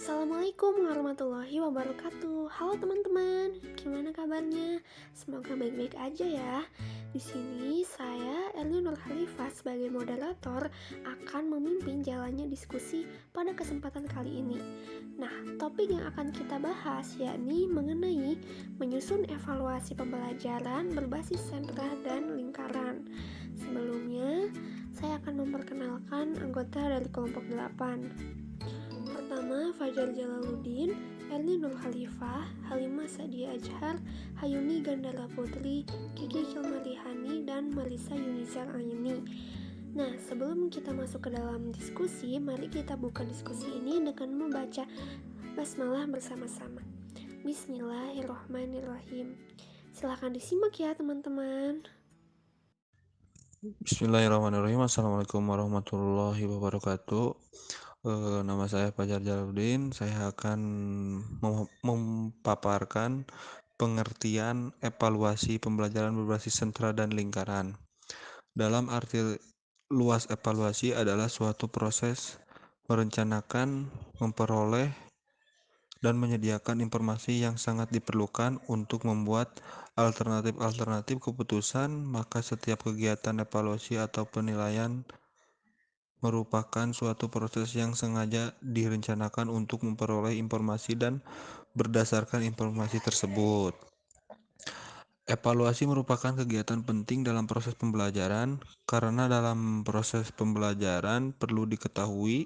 Assalamualaikum warahmatullahi wabarakatuh. Halo teman-teman, gimana kabarnya? Semoga baik-baik aja ya. Di sini saya Erni Nur Khalifah sebagai moderator akan memimpin jalannya diskusi pada kesempatan kali ini. Nah, topik yang akan kita bahas yakni mengenai menyusun evaluasi pembelajaran berbasis sentra dan lingkaran. Sebelumnya, saya akan memperkenalkan anggota dari kelompok 8. Pertama, Fajar Jalaluddin, Erni Nur Khalifah, Halimah Sadia Ajhar, Hayuni Gandara Putri, Kiki Kilmarihani, dan Marisa Yunizar Ayuni. Nah, sebelum kita masuk ke dalam diskusi, mari kita buka diskusi ini dengan membaca basmalah bersama-sama. Bismillahirrohmanirrohim. Silahkan disimak ya teman-teman. Bismillahirrahmanirrahim. Assalamualaikum warahmatullahi wabarakatuh. Nama saya Fajar Jalaluddin. Saya akan memaparkan pengertian evaluasi pembelajaran berbasis sentra dan lingkaran. Dalam arti luas, evaluasi adalah suatu proses merencanakan, memperoleh, dan menyediakan informasi yang sangat diperlukan untuk membuat alternatif keputusan. Maka setiap kegiatan evaluasi atau penilaian merupakan suatu proses yang sengaja direncanakan untuk memperoleh informasi dan berdasarkan informasi tersebut. Evaluasi merupakan kegiatan penting dalam proses pembelajaran karena dalam proses pembelajaran perlu diketahui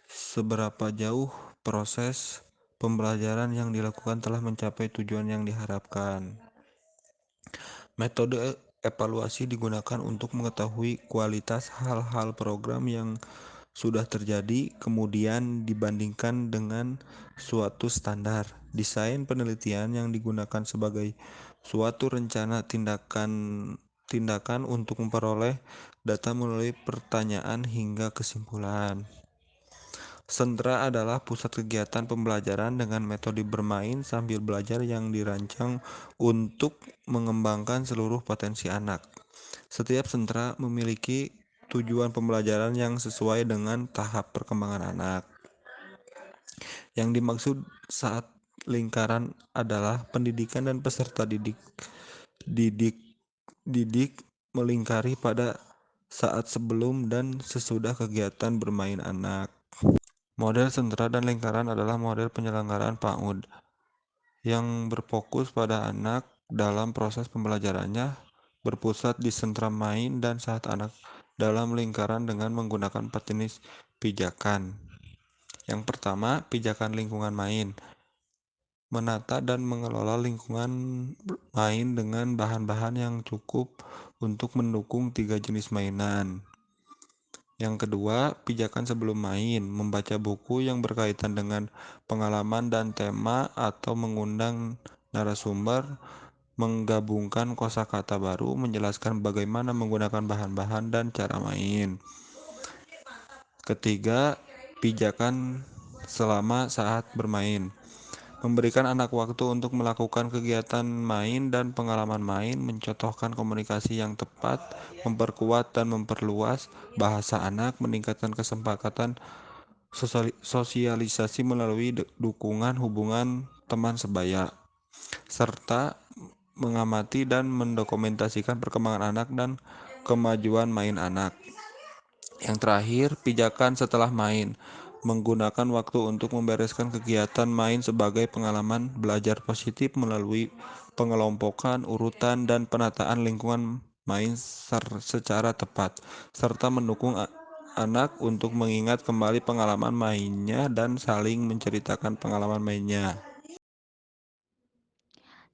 seberapa jauh proses pembelajaran yang dilakukan telah mencapai tujuan yang diharapkan. Metode evaluasi digunakan untuk mengetahui kualitas hal-hal program yang sudah terjadi, kemudian dibandingkan dengan suatu standar. Desain penelitian yang digunakan sebagai suatu rencana tindakan untuk memperoleh data melalui pertanyaan hingga kesimpulan. Sentra adalah pusat kegiatan pembelajaran dengan metode bermain sambil belajar yang dirancang untuk mengembangkan seluruh potensi anak. Setiap sentra memiliki tujuan pembelajaran yang sesuai dengan tahap perkembangan anak. Yang dimaksud saat lingkaran adalah pendidikan dan peserta didik melingkari pada saat sebelum dan sesudah kegiatan bermain anak. Model sentra dan lingkaran adalah model penyelenggaraan PAUD yang berfokus pada anak dalam proses pembelajarannya, berpusat di sentra main dan saat anak dalam lingkaran dengan menggunakan 4 jenis pijakan. Yang pertama, pijakan lingkungan main. Menata dan mengelola lingkungan main dengan bahan-bahan yang cukup untuk mendukung 3 jenis mainan. Yang kedua, pijakan sebelum main, membaca buku yang berkaitan dengan pengalaman dan tema atau mengundang narasumber, menggabungkan kosakata baru, menjelaskan bagaimana menggunakan bahan-bahan dan cara main. Ketiga, pijakan selama saat bermain. Memberikan anak waktu untuk melakukan kegiatan main dan pengalaman main, mencontohkan komunikasi yang tepat, memperkuat dan memperluas bahasa anak, meningkatkan kesepakatan sosialisasi melalui dukungan hubungan teman sebaya, serta mengamati dan mendokumentasikan perkembangan anak dan kemajuan main anak. Yang terakhir, pijakan setelah main. Menggunakan waktu untuk membereskan kegiatan main sebagai pengalaman belajar positif melalui pengelompokan, urutan, dan penataan lingkungan main secara tepat, serta mendukung anak untuk mengingat kembali pengalaman mainnya dan saling menceritakan pengalaman mainnya.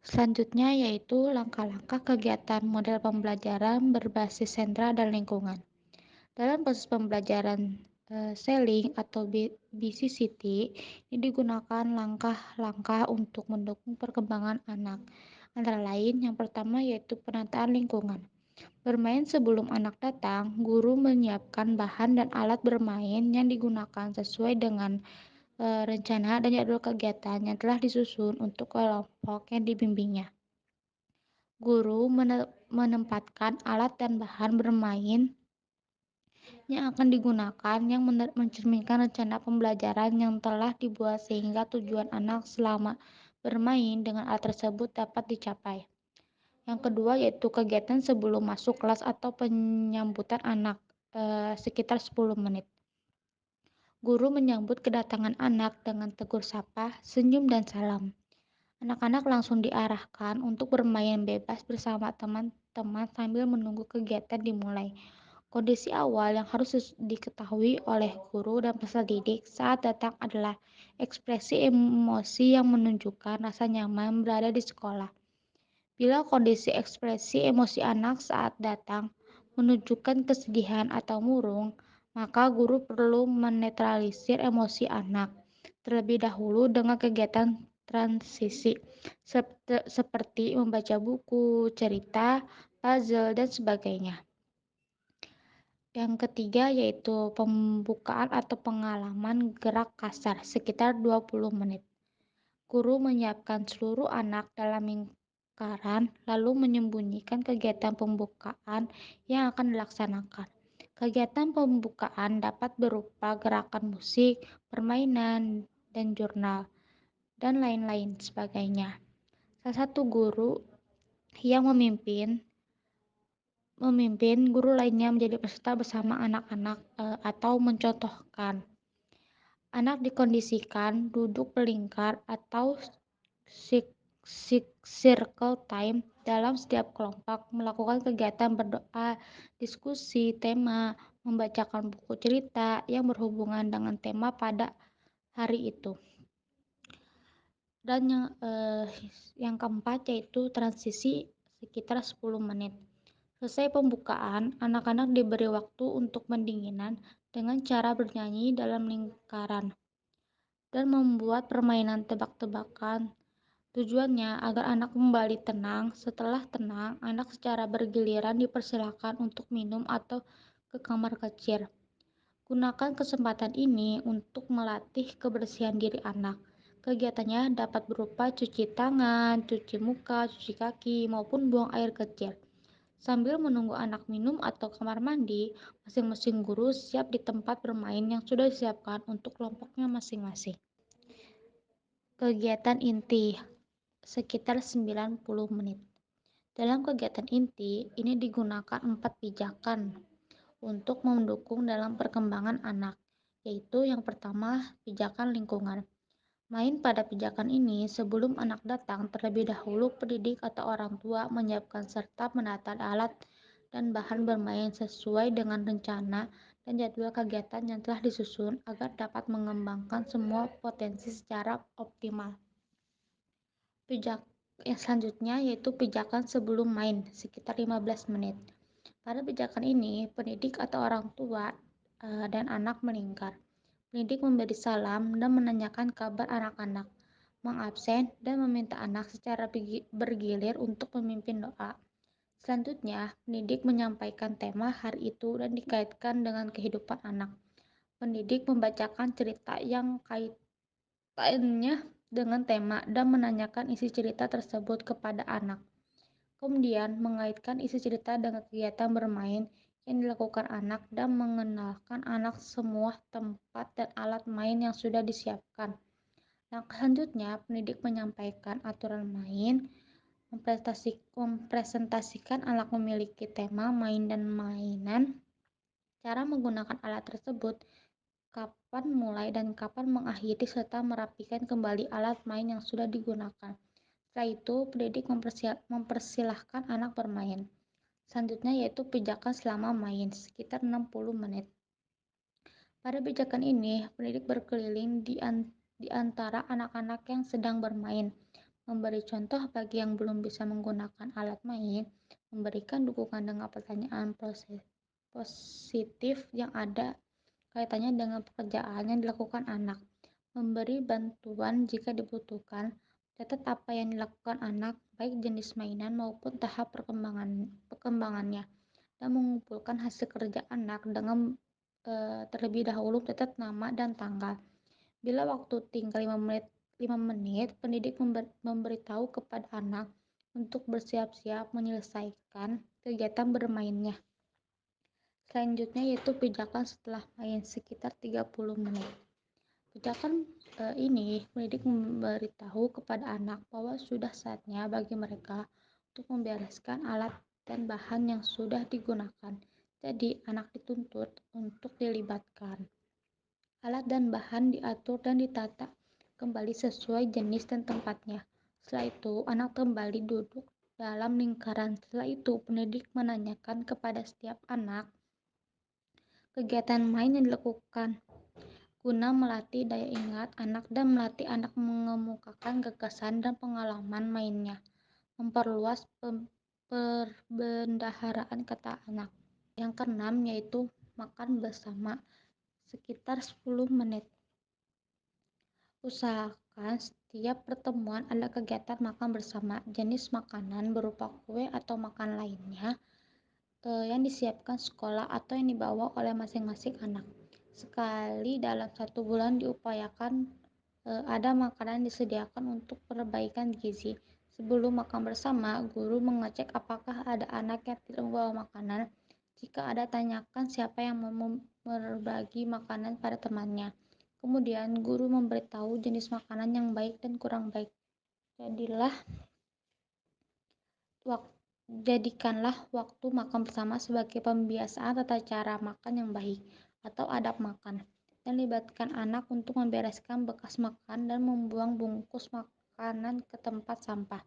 Selanjutnya yaitu langkah-langkah kegiatan model pembelajaran berbasis sentra dan lingkungan. Dalam proses pembelajaran selling atau BCCT, ini digunakan langkah-langkah untuk mendukung perkembangan anak. Antara lain, yang pertama yaitu penataan lingkungan. Bermain sebelum anak datang, guru menyiapkan bahan dan alat bermain yang digunakan sesuai dengan rencana dan jadwal kegiatan yang telah disusun untuk kelompok yang dibimbingnya. Guru menempatkan alat dan bahan bermain yang akan digunakan yang mencerminkan rencana pembelajaran yang telah dibuat sehingga tujuan anak selama bermain dengan alat tersebut dapat dicapai. Yang kedua yaitu kegiatan sebelum masuk kelas atau penyambutan anak sekitar 10 menit. Guru menyambut kedatangan anak dengan tegur sapa, senyum, dan salam. Anak-anak langsung diarahkan untuk bermain bebas bersama teman-teman sambil menunggu kegiatan dimulai. Kondisi awal yang harus diketahui oleh guru dan peserta didik saat datang adalah ekspresi emosi yang menunjukkan rasa nyaman berada di sekolah. Bila kondisi ekspresi emosi anak saat datang menunjukkan kesedihan atau murung, maka guru perlu menetralisir emosi anak terlebih dahulu dengan kegiatan transisi seperti membaca buku, cerita, puzzle, dan sebagainya. Yang ketiga yaitu pembukaan atau pengalaman gerak kasar sekitar 20 menit. Guru menyiapkan seluruh anak dalam lingkaran lalu menyembunyikan kegiatan pembukaan yang akan dilaksanakan. Kegiatan pembukaan dapat berupa gerakan musik, permainan, dan jurnal, dan lain-lain sebagainya. Salah satu guru yang memimpin guru lainnya menjadi peserta bersama anak-anak atau mencontohkan. Anak dikondisikan duduk berlingkar atau circle time dalam setiap kelompok, melakukan kegiatan berdoa, diskusi, tema, membacakan buku cerita yang berhubungan dengan tema pada hari itu. Dan yang keempat yaitu transisi sekitar 10 menit. Selesai pembukaan, anak-anak diberi waktu untuk pendinginan dengan cara bernyanyi dalam lingkaran dan membuat permainan tebak-tebakan. Tujuannya agar anak kembali tenang. Setelah tenang, anak secara bergiliran dipersilakan untuk minum atau ke kamar kecil. Gunakan kesempatan ini untuk melatih kebersihan diri anak. Kegiatannya dapat berupa cuci tangan, cuci muka, cuci kaki, maupun buang air kecil. Sambil menunggu anak minum atau kamar mandi, masing-masing guru siap di tempat bermain yang sudah disiapkan untuk kelompoknya masing-masing. Kegiatan inti sekitar 90 menit. Dalam kegiatan inti, ini digunakan 4 pijakan untuk mendukung dalam perkembangan anak, yaitu yang pertama, pijakan lingkungan. Main pada pijakan ini sebelum anak datang, terlebih dahulu pendidik atau orang tua menyiapkan serta menata alat dan bahan bermain sesuai dengan rencana dan jadwal kegiatan yang telah disusun agar dapat mengembangkan semua potensi secara optimal. Yang selanjutnya yaitu pijakan sebelum main, sekitar 15 menit. Pada pijakan ini, pendidik atau orang tua dan anak melingkar. Pendidik memberi salam dan menanyakan kabar anak-anak, mengabsen dan meminta anak secara bergilir untuk memimpin doa. Selanjutnya, pendidik menyampaikan tema hari itu dan dikaitkan dengan kehidupan anak. Pendidik membacakan cerita yang kaitannya dengan tema dan menanyakan isi cerita tersebut kepada anak. Kemudian, mengaitkan isi cerita dengan kegiatan bermain yang dilakukan anak dan mengenalkan anak semua tempat dan alat main yang sudah disiapkan. Langkah selanjutnya, pendidik menyampaikan aturan main, mempresentasikan anak memiliki tema main dan mainan, cara menggunakan alat tersebut, kapan mulai dan kapan mengakhiri, serta merapikan kembali alat main yang sudah digunakan. Setelah itu, pendidik mempersilahkan anak bermain. Selanjutnya yaitu pijakan selama main, sekitar 60 menit. Pada pijakan ini, pendidik berkeliling di antara anak-anak yang sedang bermain, memberi contoh bagi yang belum bisa menggunakan alat main, memberikan dukungan dengan pertanyaan positif yang ada kaitannya dengan pekerjaan yang dilakukan anak, memberi bantuan jika dibutuhkan, catat apa yang dilakukan anak, baik jenis mainan maupun tahap perkembangannya, dan mengumpulkan hasil kerja anak dengan terlebih dahulu catat nama dan tanggal. Bila waktu tinggal 5 menit, pendidik memberitahu kepada anak untuk bersiap-siap menyelesaikan kegiatan bermainnya. Selanjutnya yaitu pijakan setelah main sekitar 30 menit. Pijakan ini pendidik memberitahu kepada anak bahwa sudah saatnya bagi mereka untuk membereskan alat dan bahan yang sudah digunakan. Jadi, anak dituntut untuk dilibatkan. Alat dan bahan diatur dan ditata kembali sesuai jenis dan tempatnya. Setelah itu, anak kembali duduk dalam lingkaran. Setelah itu, pendidik menanyakan kepada setiap anak kegiatan main yang dilakukan guna melatih daya ingat anak dan melatih anak mengemukakan gagasan dan pengalaman mainnya, memperluas perbendaharaan kata anak. Yang keenam yaitu makan bersama sekitar 10 menit. Usahakan setiap pertemuan ada kegiatan makan bersama. Jenis makanan berupa kue atau makan lainnya yang disiapkan sekolah atau yang dibawa oleh masing-masing anak. Sekali dalam 1 bulan diupayakan ada makanan disediakan untuk perbaikan gizi. Sebelum makan bersama, guru mengecek apakah ada anak yang tidak membawa makanan. Jika ada, tanyakan siapa yang mau berbagi makanan pada temannya. Kemudian, guru memberitahu jenis makanan yang baik dan kurang baik. Jadikanlah waktu makan bersama sebagai pembiasaan tata cara makan yang baik atau adab makan, dan libatkan anak untuk membereskan bekas makan dan membuang bungkus makanan ke tempat sampah.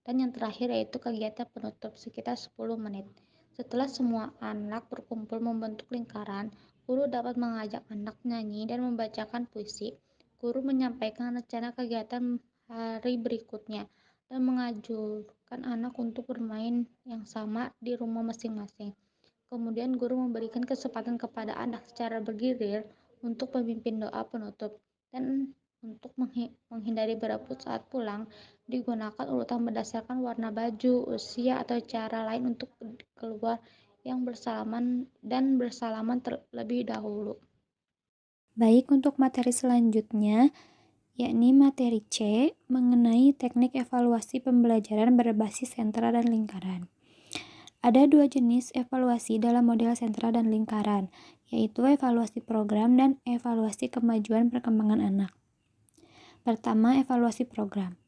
Dan yang terakhir yaitu kegiatan penutup sekitar 10 menit. Setelah semua anak berkumpul membentuk lingkaran, guru dapat mengajak anak menyanyi dan membacakan puisi. Guru menyampaikan rencana kegiatan hari berikutnya dan menganjurkan anak untuk bermain yang sama di rumah masing-masing. Kemudian guru memberikan kesempatan kepada anak secara bergilir untuk memimpin doa penutup, dan untuk menghindari berebut saat pulang, digunakan urutan berdasarkan warna baju, usia, atau cara lain untuk keluar yang bersalaman terlebih dahulu. Baik, untuk materi selanjutnya, yakni materi C mengenai teknik evaluasi pembelajaran berbasis sentra dan lingkaran. Ada 2 jenis evaluasi dalam model sentra dan lingkaran, yaitu evaluasi program dan evaluasi kemajuan perkembangan anak. Pertama, evaluasi program.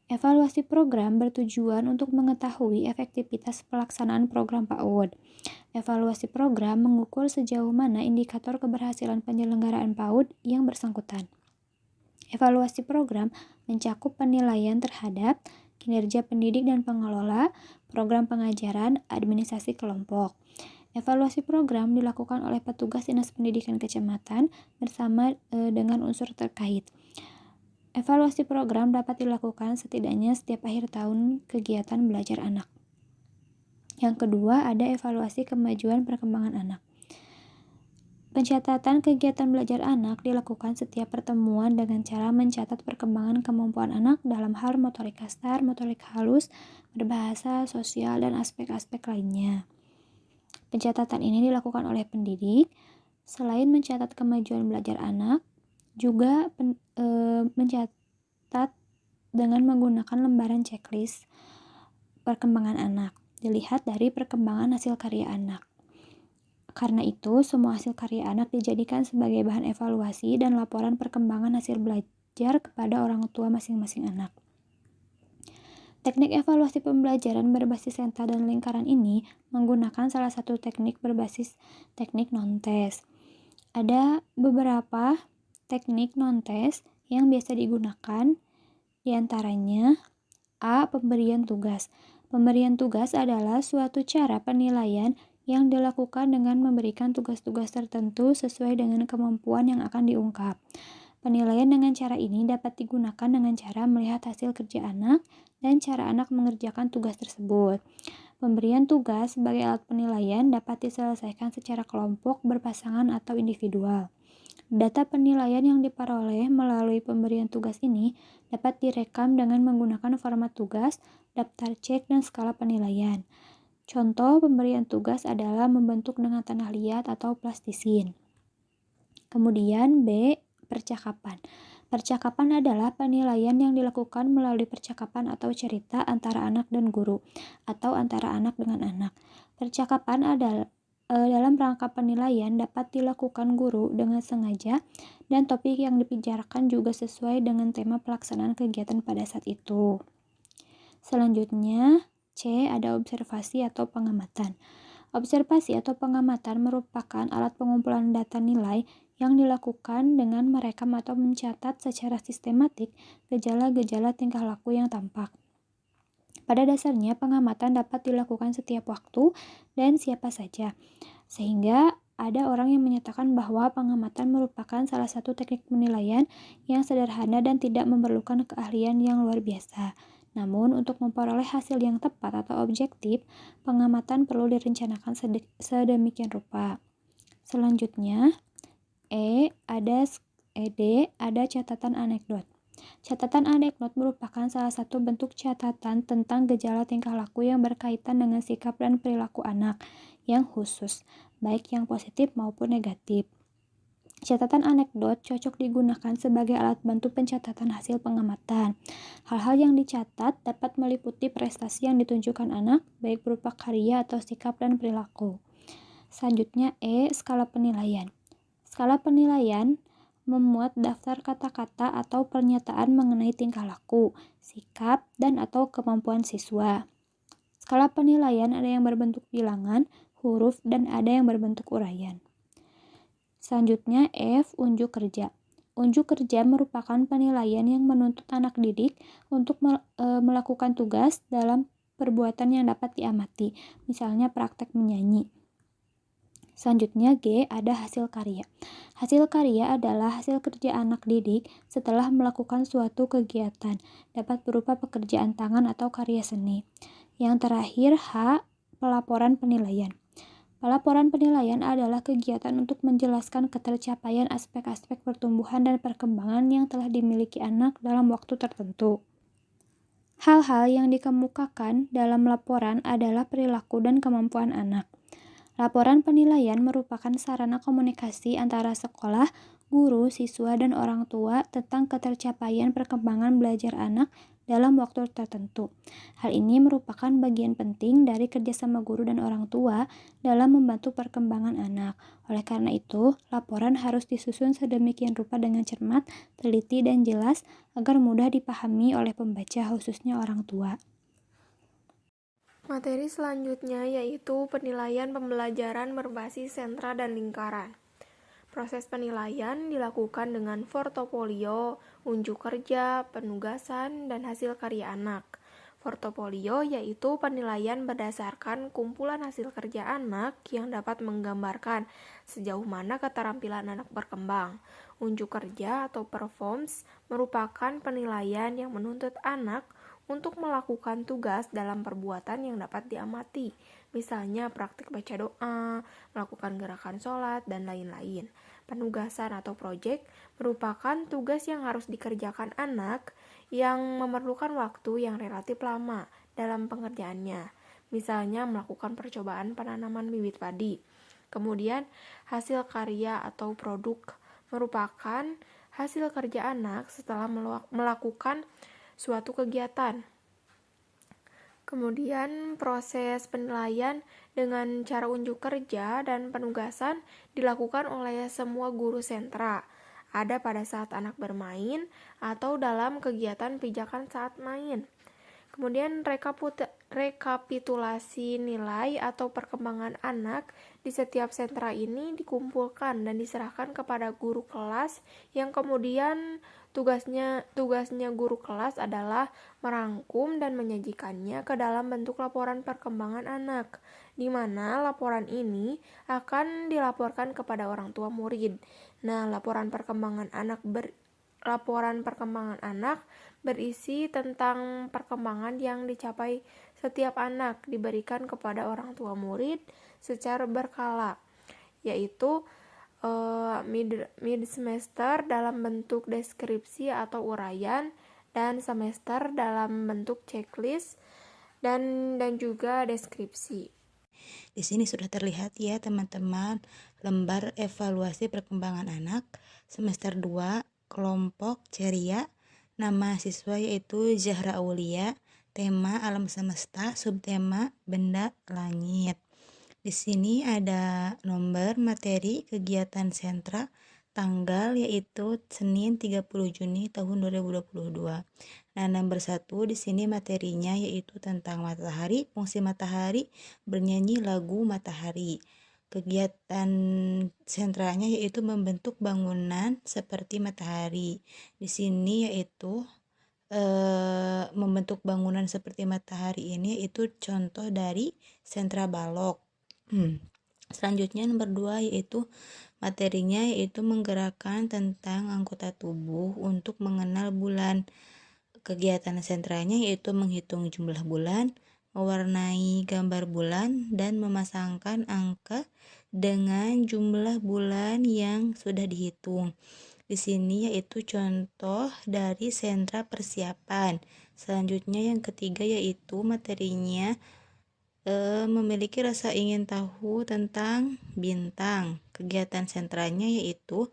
Evaluasi program bertujuan untuk mengetahui efektivitas pelaksanaan program PAUD. Evaluasi program mengukur sejauh mana indikator keberhasilan penyelenggaraan PAUD yang bersangkutan. Evaluasi program mencakup penilaian terhadap kinerja pendidik dan pengelola, program pengajaran, administrasi kelompok. Evaluasi program dilakukan oleh petugas Dinas Pendidikan Kecamatan bersama dengan unsur terkait. Evaluasi program dapat dilakukan setidaknya setiap akhir tahun kegiatan belajar anak. Yang kedua, ada evaluasi kemajuan perkembangan anak. Pencatatan kegiatan belajar anak dilakukan setiap pertemuan dengan cara mencatat perkembangan kemampuan anak dalam hal motorik kasar, motorik halus, berbahasa, sosial, dan aspek-aspek lainnya. Pencatatan ini dilakukan oleh pendidik. Selain mencatat kemajuan belajar anak, juga mencatat dengan menggunakan lembaran checklist perkembangan anak. Dilihat dari perkembangan hasil karya anak. Karena itu, semua hasil karya anak dijadikan sebagai bahan evaluasi dan laporan perkembangan hasil belajar kepada orang tua masing-masing anak. Teknik evaluasi pembelajaran berbasis sentra dan lingkaran ini menggunakan salah satu teknik berbasis teknik non-tes. Ada beberapa teknik non-tes yang biasa digunakan, diantaranya A. Pemberian tugas. Pemberian tugas adalah suatu cara penilaian yang dilakukan dengan memberikan tugas-tugas tertentu sesuai dengan kemampuan yang akan diungkap. Penilaian dengan cara ini dapat digunakan dengan cara melihat hasil kerja anak dan cara anak mengerjakan tugas tersebut. Pemberian tugas sebagai alat penilaian dapat diselesaikan secara kelompok, berpasangan, atau individual. Data penilaian yang diperoleh melalui pemberian tugas ini dapat direkam dengan menggunakan format tugas, daftar cek, dan skala penilaian. Contoh pemberian tugas adalah membentuk dengan tanah liat atau plastisin. Kemudian B. Percakapan. Percakapan adalah penilaian yang dilakukan melalui percakapan atau cerita antara anak dan guru, atau antara anak dengan anak. Percakapan dalam rangka penilaian dapat dilakukan guru dengan sengaja dan topik yang dibicarakan juga sesuai dengan tema pelaksanaan kegiatan pada saat itu. Selanjutnya, C. Ada observasi atau pengamatan. Observasi atau pengamatan merupakan alat pengumpulan data nilai yang dilakukan dengan merekam atau mencatat secara sistematik gejala-gejala tingkah laku yang tampak. Pada dasarnya, pengamatan dapat dilakukan setiap waktu dan siapa saja, sehingga ada orang yang menyatakan bahwa pengamatan merupakan salah satu teknik penilaian yang sederhana dan tidak memerlukan keahlian yang luar biasa. Namun, untuk memperoleh hasil yang tepat atau objektif, pengamatan perlu direncanakan sedemikian rupa. Selanjutnya, D. Ada catatan anekdot. Catatan anekdot merupakan salah satu bentuk catatan tentang gejala tingkah laku yang berkaitan dengan sikap dan perilaku anak yang khusus, baik yang positif maupun negatif. Catatan anekdot cocok digunakan sebagai alat bantu pencatatan hasil pengamatan. Hal-hal yang dicatat dapat meliputi prestasi yang ditunjukkan anak, baik berupa karya atau sikap dan perilaku. Selanjutnya, skala penilaian. Skala penilaian memuat daftar kata-kata atau pernyataan mengenai tingkah laku, sikap, dan atau kemampuan siswa. Skala penilaian ada yang berbentuk bilangan, huruf, dan ada yang berbentuk uraian. Selanjutnya, unjuk kerja. Unjuk kerja merupakan penilaian yang menuntut anak didik untuk melakukan tugas dalam perbuatan yang dapat diamati, misalnya praktek menyanyi. Selanjutnya, G. Ada hasil karya. Hasil karya adalah hasil kerja anak didik setelah melakukan suatu kegiatan, dapat berupa pekerjaan tangan atau karya seni. Yang terakhir, H. Pelaporan penilaian. Pelaporan penilaian adalah kegiatan untuk menjelaskan ketercapaian aspek-aspek pertumbuhan dan perkembangan yang telah dimiliki anak dalam waktu tertentu. Hal-hal yang dikemukakan dalam laporan adalah perilaku dan kemampuan anak. Laporan penilaian merupakan sarana komunikasi antara sekolah, guru, siswa, dan orang tua tentang ketercapaian perkembangan belajar anak dalam waktu tertentu. Hal ini merupakan bagian penting dari kerjasama guru dan orang tua dalam membantu perkembangan anak. Oleh karena itu, laporan harus disusun sedemikian rupa dengan cermat, teliti, dan jelas agar mudah dipahami oleh pembaca, khususnya orang tua. Materi selanjutnya yaitu penilaian pembelajaran berbasis sentra dan lingkaran. Proses penilaian dilakukan dengan portofolio, unjuk kerja, penugasan, dan hasil karya anak. Portofolio yaitu penilaian berdasarkan kumpulan hasil kerja anak yang dapat menggambarkan sejauh mana keterampilan anak berkembang. Unjuk kerja atau performs merupakan penilaian yang menuntut anak untuk melakukan tugas dalam perbuatan yang dapat diamati, misalnya praktik baca doa, melakukan gerakan sholat, dan lain-lain. Penugasan atau proyek merupakan tugas yang harus dikerjakan anak yang memerlukan waktu yang relatif lama dalam pengerjaannya, misalnya melakukan percobaan penanaman bibit padi. Kemudian, hasil karya atau produk merupakan hasil kerja anak setelah melakukan suatu kegiatan. Kemudian proses penilaian dengan cara unjuk kerja dan penugasan dilakukan oleh semua guru sentra. Ada pada saat anak bermain atau dalam kegiatan pijakan saat main. Kemudian rekapitulasi nilai atau perkembangan anak di setiap sentra ini dikumpulkan dan diserahkan kepada guru kelas yang kemudian tugasnya guru kelas adalah merangkum dan menyajikannya ke dalam bentuk laporan perkembangan anak, di mana laporan ini akan dilaporkan kepada orang tua murid. Nah, laporan perkembangan anak berisi tentang perkembangan yang dicapai setiap anak diberikan kepada orang tua murid secara berkala, yaitu mid semester dalam bentuk deskripsi atau uraian, dan semester dalam bentuk checklist dan juga deskripsi. Di sini sudah terlihat ya teman-teman lembar evaluasi perkembangan anak semester 2 kelompok ceria. Nama siswa yaitu Zahra Aulia, tema alam semesta, subtema benda langit. Di sini ada nomor materi kegiatan sentra tanggal yaitu Senin 30 Juni tahun 2022. Nah, nomor 1 di sini materinya yaitu tentang matahari, fungsi matahari, bernyanyi lagu matahari. Kegiatan sentranya yaitu membentuk bangunan seperti matahari. Di sini yaitu membentuk bangunan seperti matahari ini itu contoh dari sentra balok. Selanjutnya nomor 2 yaitu materinya yaitu menggerakkan tentang anggota tubuh untuk mengenal bulan. Kegiatan sentranya yaitu menghitung jumlah bulan, mewarnai gambar bulan, dan memasangkan angka dengan jumlah bulan yang sudah dihitung. Di sini yaitu contoh dari sentra persiapan. Selanjutnya yang ketiga yaitu materinya memiliki rasa ingin tahu tentang bintang. Kegiatan sentranya yaitu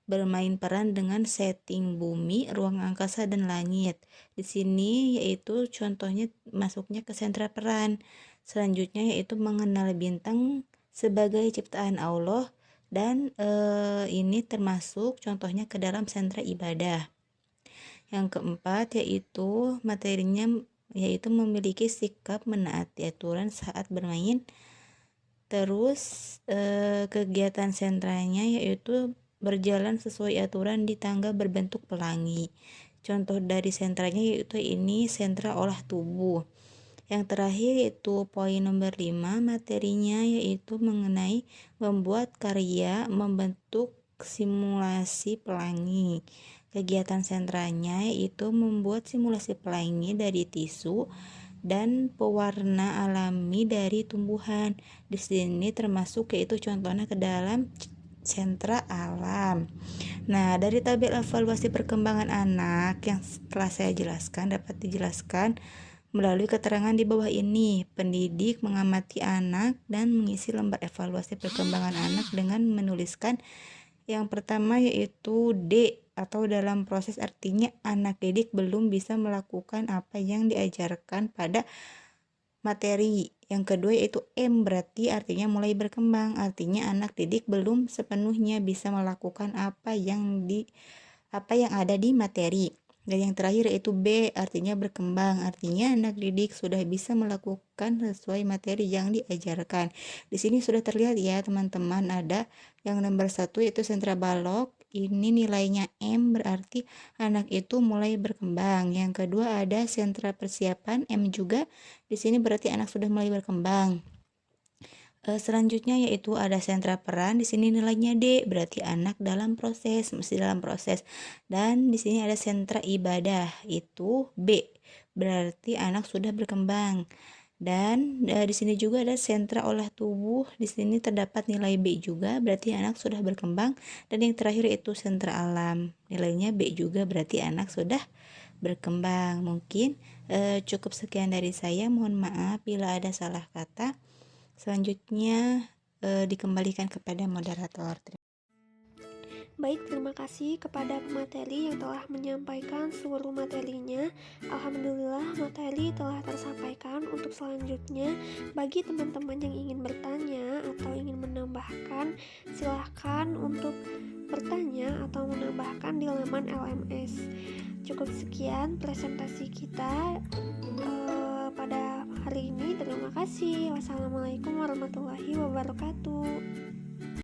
bermain peran dengan setting bumi, ruang angkasa, dan langit. Di sini yaitu contohnya masuknya ke sentra peran. Selanjutnya yaitu mengenal bintang sebagai ciptaan Allah, dan ini termasuk contohnya ke dalam sentra ibadah. Yang keempat yaitu materinya yaitu memiliki sikap menaati aturan saat bermain. Terus kegiatan sentranya yaitu berjalan sesuai aturan di tangga berbentuk pelangi. Contoh dari sentranya yaitu ini sentra olah tubuh. Yang terakhir yaitu poin nomor 5, materinya yaitu mengenai membuat karya membentuk simulasi pelangi. Kegiatan sentranya yaitu membuat simulasi pelangi dari tisu dan pewarna alami dari tumbuhan. Di sini termasuk yaitu contohnya ke dalam sentra alam. Nah, dari tabel evaluasi perkembangan anak yang telah saya jelaskan dapat dijelaskan melalui keterangan di bawah ini. Pendidik mengamati anak dan mengisi lembar evaluasi perkembangan anak dengan menuliskan yang pertama yaitu D atau dalam proses, artinya anak didik belum bisa melakukan apa yang diajarkan pada materi. Yang kedua yaitu M, berarti artinya mulai berkembang, artinya anak didik belum sepenuhnya bisa melakukan apa yang ada di materi. Dan yang terakhir yaitu B, artinya berkembang, artinya anak didik sudah bisa melakukan sesuai materi yang diajarkan. Di sini sudah terlihat ya teman-teman, ada yang nomor 1 yaitu sentra balok, ini nilainya M, berarti anak itu mulai berkembang. Yang kedua ada sentra persiapan, M juga, di sini berarti anak sudah mulai berkembang. Selanjutnya yaitu ada sentra peran, di sini nilainya D, berarti anak masih dalam proses. Dan di sini ada sentra ibadah, itu B, berarti anak sudah berkembang. Dan di sini juga ada sentra olah tubuh, di sini terdapat nilai B juga, berarti anak sudah berkembang. Dan yang terakhir itu sentra alam, nilainya B juga, berarti anak sudah berkembang. Mungkin cukup sekian dari saya, mohon maaf bila ada salah kata. Selanjutnya dikembalikan kepada moderator. Baik, terima kasih kepada pemateri yang telah menyampaikan seluruh materinya. Alhamdulillah materi telah tersampaikan. Untuk selanjutnya, bagi teman-teman yang ingin bertanya atau ingin menambahkan, silahkan untuk bertanya atau menambahkan di laman LMS. Cukup sekian presentasi kita pada hari ini. Terima kasih. Wassalamualaikum warahmatullahi wabarakatuh.